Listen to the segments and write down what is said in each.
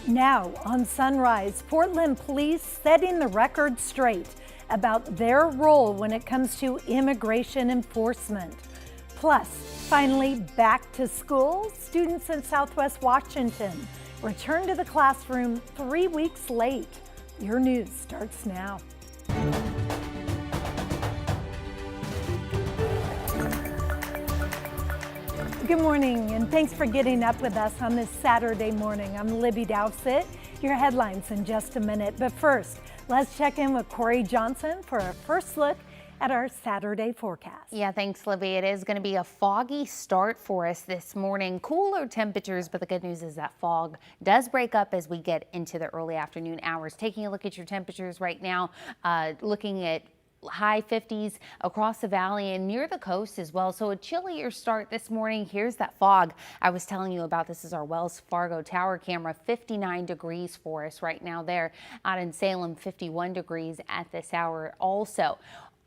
Now on Sunrise, Portland police setting the record straight about their role when it comes to immigration enforcement. Plus, finally back to school, students in Southwest Washington return to the classroom 3 weeks late. Your news starts now. Good morning, and thanks for getting up with us on this Saturday morning. I'm Libby Dowsett. Your headlines in just a minute, but first, let's check in with Corey Johnson for a first look at our Saturday forecast. Yeah, thanks, Libby. It is going to be a foggy start for us this morning. Cooler temperatures, but the good news is that fog does break up as we get into the early afternoon hours. Taking a look at your temperatures right now, looking at high 50s across the valley and near the coast as well. So a chillier start this morning. Here's that fog I was telling you about. This is our Wells Fargo tower camera. 59 degrees for us right now there. Out in Salem, 51 degrees at this hour also.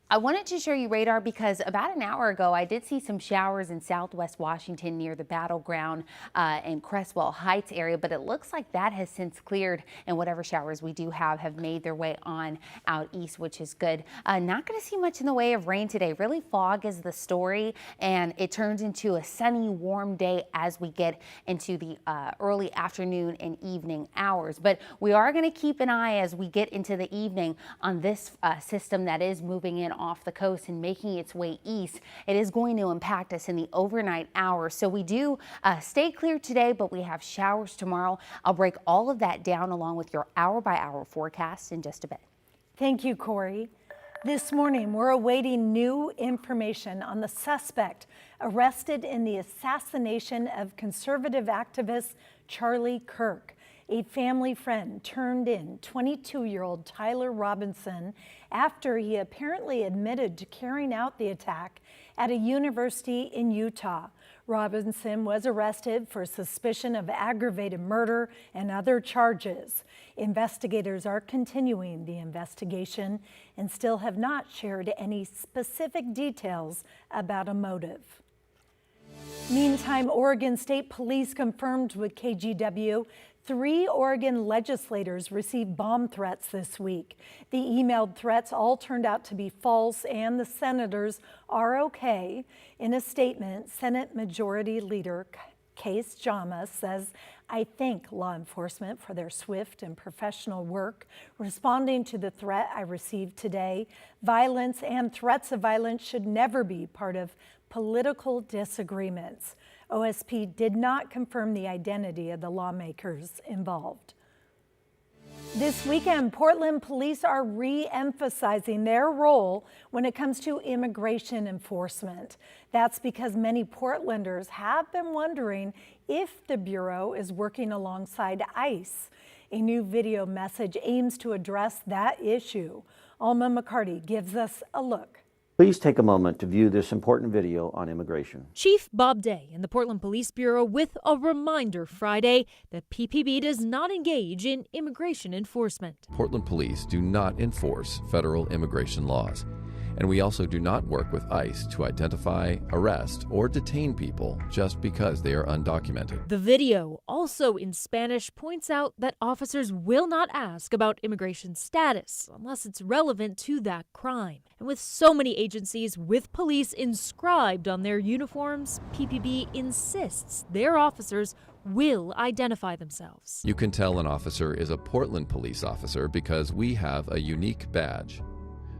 I wanted to show you radar because about an hour ago I did see some showers in Southwest Washington near the Battleground and Crestwell Heights area, but it looks like that has since cleared, and whatever showers we do have made their way on out east, which is good. Not going to see much in the way of rain today. Really, fog is the story, and it turns into a sunny, warm day as we get into the early afternoon and evening hours. But we are going to keep an eye as we get into the evening on this system that is moving in off the coast and making its way east. It is going to impact us in the overnight hours. So we do stay clear today, but we have showers tomorrow. I'll break all of that down along with your hour-by-hour forecast in just a bit. Thank you, Corey. This morning, we're awaiting new information on the suspect arrested in the assassination of conservative activist Charlie Kirk. A family friend turned in 22-year-old Tyler Robinson after he apparently admitted to carrying out the attack at a university in Utah. Robinson was arrested for suspicion of aggravated murder and other charges. Investigators are continuing the investigation and still have not shared any specific details about a motive. Meantime, Oregon State Police confirmed with KGW 3 Oregon legislators received bomb threats this week. The emailed threats all turned out to be false, and the senators are okay. In a statement, Senate Majority Leader Case Jama says, "I thank law enforcement for their swift and professional work responding to the threat I received today. Violence and threats of violence should never be part of political disagreements." OSP did not confirm the identity of the lawmakers involved. This weekend, Portland police are re-emphasizing their role when it comes to immigration enforcement. That's because many Portlanders have been wondering if the Bureau is working alongside ICE. A new video message aims to address that issue. Alma McCarty gives us a look. Please take a moment to view this important video on immigration. Chief Bob Day in the Portland Police Bureau with a reminder Friday that PPB does not engage in immigration enforcement. Portland police do not enforce federal immigration laws. And we also do not work with ICE to identify, arrest, or detain people just because they are undocumented. The video, also in Spanish, points out that officers will not ask about immigration status unless it's relevant to that crime. And with so many agencies with police inscribed on their uniforms, PPB insists their officers will identify themselves. You can tell an officer is a Portland police officer because we have a unique badge.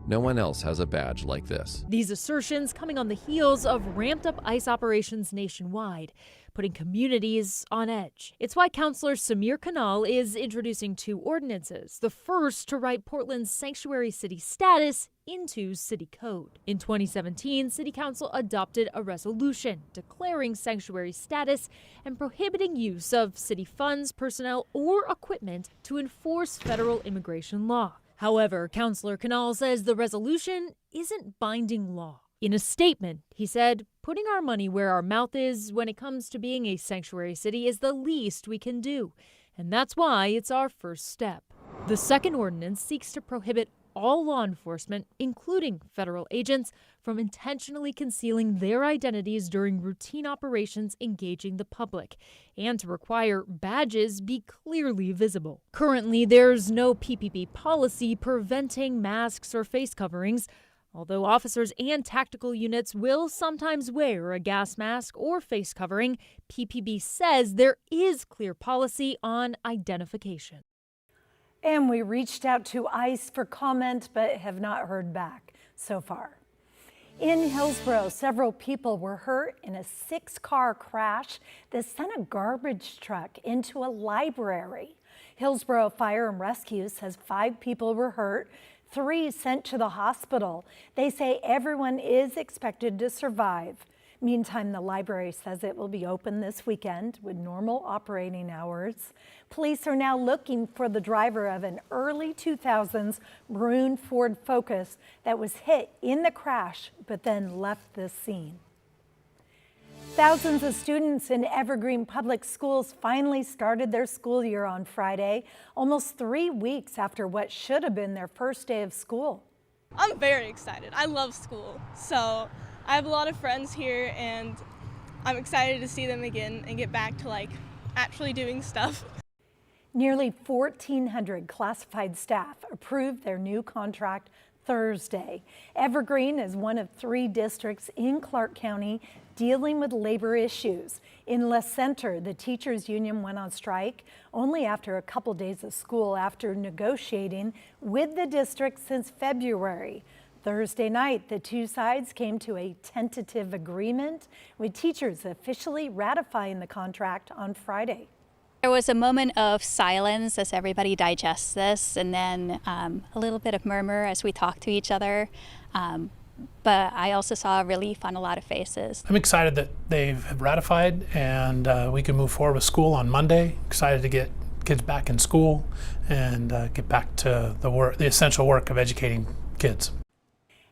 No one else has a badge like this. These assertions coming on the heels of ramped up ICE operations nationwide, putting communities on edge. It's why Councilor Samir Kanal is introducing 2 ordinances, the first to write Portland's sanctuary city status into city code. In 2017, City Council adopted a resolution declaring sanctuary status and prohibiting use of city funds, personnel, or equipment to enforce federal immigration law. However, Councilor Kanal says the resolution isn't binding law. In a statement, he said, "Putting our money where our mouth is when it comes to being a sanctuary city is the least we can do, and that's why it's our first step." The second ordinance seeks to prohibit all law enforcement, including federal agents, from intentionally concealing their identities during routine operations engaging the public, and to require badges be clearly visible. Currently, there's no PPP policy preventing masks or face coverings, although officers and tactical units will sometimes wear a gas mask or face covering. PPP says there is clear policy on identification. And we reached out to ICE for comment, but have not heard back so far. In Hillsboro, several people were hurt in a 6-car crash that sent a garbage truck into a library. Hillsboro Fire and Rescue says 5 people were hurt, 3 sent to the hospital. They say everyone is expected to survive. Meantime, the library says it will be open this weekend with normal operating hours. Police are now looking for the driver of an early 2000s maroon Ford Focus that was hit in the crash but then left the scene. Thousands of students in Evergreen Public Schools finally started their school year on Friday, almost 3 weeks after what should have been their first day of school. I'm very excited. I love school, so I have a lot of friends here and I'm excited to see them again and get back to actually doing stuff. Nearly 1,400 classified staff approved their new contract Thursday. Evergreen is one of 3 districts in Clark County dealing with labor issues. In La Center, the teachers union went on strike only after a couple days of school after negotiating with the district since February. Thursday night, the 2 sides came to a tentative agreement, with teachers officially ratifying the contract on Friday. There was a moment of silence as everybody digests this, and then a little bit of murmur as we talk to each other. But I also saw relief on a lot of faces. I'm excited that they've ratified and we can move forward with school on Monday. Excited to get kids back in school and get back to the essential work of educating kids.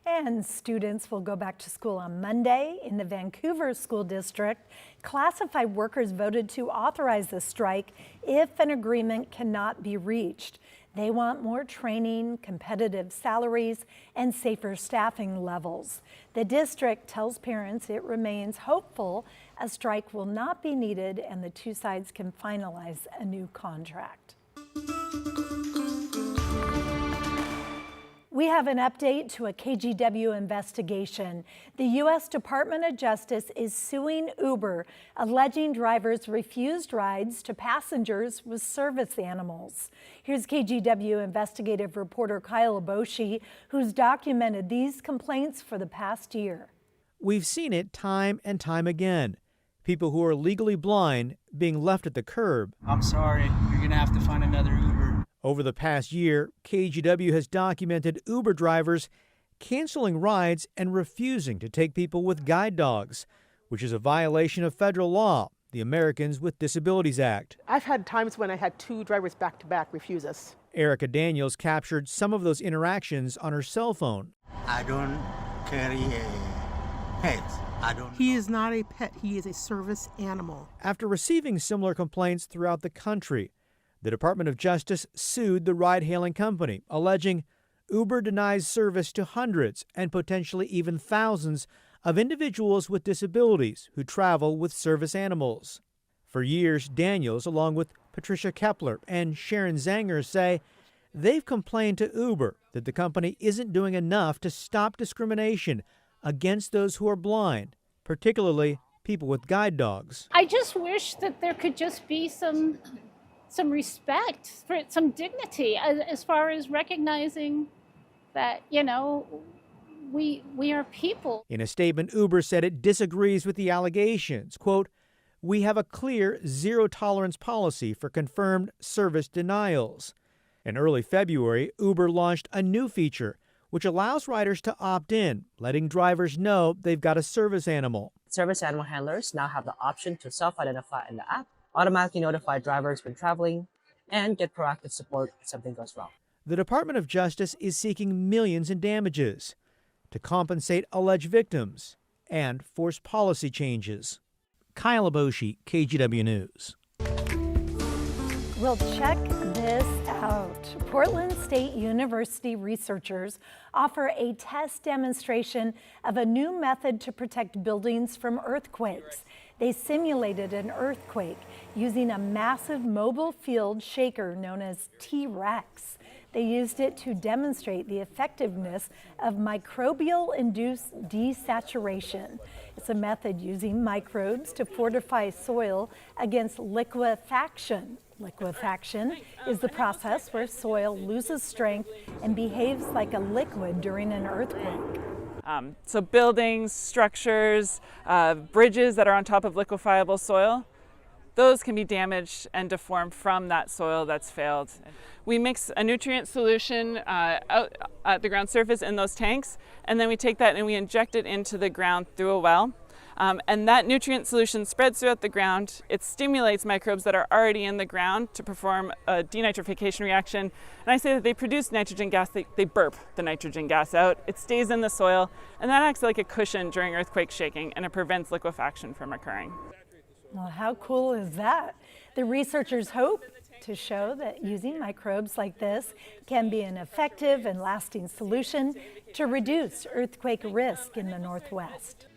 And students will go back to school on Monday. In the Vancouver School District, classified workers voted to authorize the strike if an agreement cannot be reached. They want more training, competitive salaries, and safer staffing levels. The district tells parents it remains hopeful a strike will not be needed and the 2 sides can finalize a new contract. We have an update to a KGW investigation. The U.S. Department of Justice is suing Uber, alleging drivers refused rides to passengers with service animals. Here's KGW investigative reporter Kyle Aboshi, who's documented these complaints for the past year. We've seen it time and time again. People who are legally blind being left at the curb. I'm sorry, you're gonna have to find another Uber. Over the past year, KGW has documented Uber drivers canceling rides and refusing to take people with guide dogs, which is a violation of federal law, the Americans with Disabilities Act. I've had times when I had 2 drivers back-to-back refuse us. Erica Daniels captured some of those interactions on her cell phone. I don't carry a pet. He is not a pet, he is a service animal. After receiving similar complaints throughout the country, the Department of Justice sued the ride-hailing company, alleging Uber denies service to hundreds and potentially even thousands of individuals with disabilities who travel with service animals. For years, Daniels, along with Patricia Kepler and Sharon Zanger, say they've complained to Uber that the company isn't doing enough to stop discrimination against those who are blind, particularly people with guide dogs. I just wish that there could just be some respect, for some dignity as far as recognizing that, we are people. In a statement, Uber said it disagrees with the allegations. Quote, "We have a clear zero-tolerance policy for confirmed service denials." In early February, Uber launched a new feature which allows riders to opt in, letting drivers know they've got a service animal. Service animal handlers now have the option to self-identify in the app, automatically notify drivers when traveling, and get proactive support if something goes wrong. The Department of Justice is seeking millions in damages to compensate alleged victims and force policy changes. Kyle Aboshi, KGW News. Well, check this out. Portland State University researchers offer a test demonstration of a new method to protect buildings from earthquakes. They simulated an earthquake using a massive mobile field shaker known as T-Rex. They used it to demonstrate the effectiveness of microbial-induced desaturation. It's a method using microbes to fortify soil against liquefaction. Liquefaction is the process where soil loses strength and behaves like a liquid during an earthquake. So buildings, structures, bridges that are on top of liquefiable soil, those can be damaged and deformed from that soil that's failed. We mix a nutrient solution out at the ground surface in those tanks, and then we take that and we inject it into the ground through a well. And that nutrient solution spreads throughout the ground. It stimulates microbes that are already in the ground to perform a denitrification reaction. And I say that they produce nitrogen gas, they burp the nitrogen gas out. It stays in the soil, and that acts like a cushion during earthquake shaking, and it prevents liquefaction from occurring. Well, how cool is that? The researchers hope to show that using microbes like this can be an effective and lasting solution to reduce earthquake risk in the Northwest.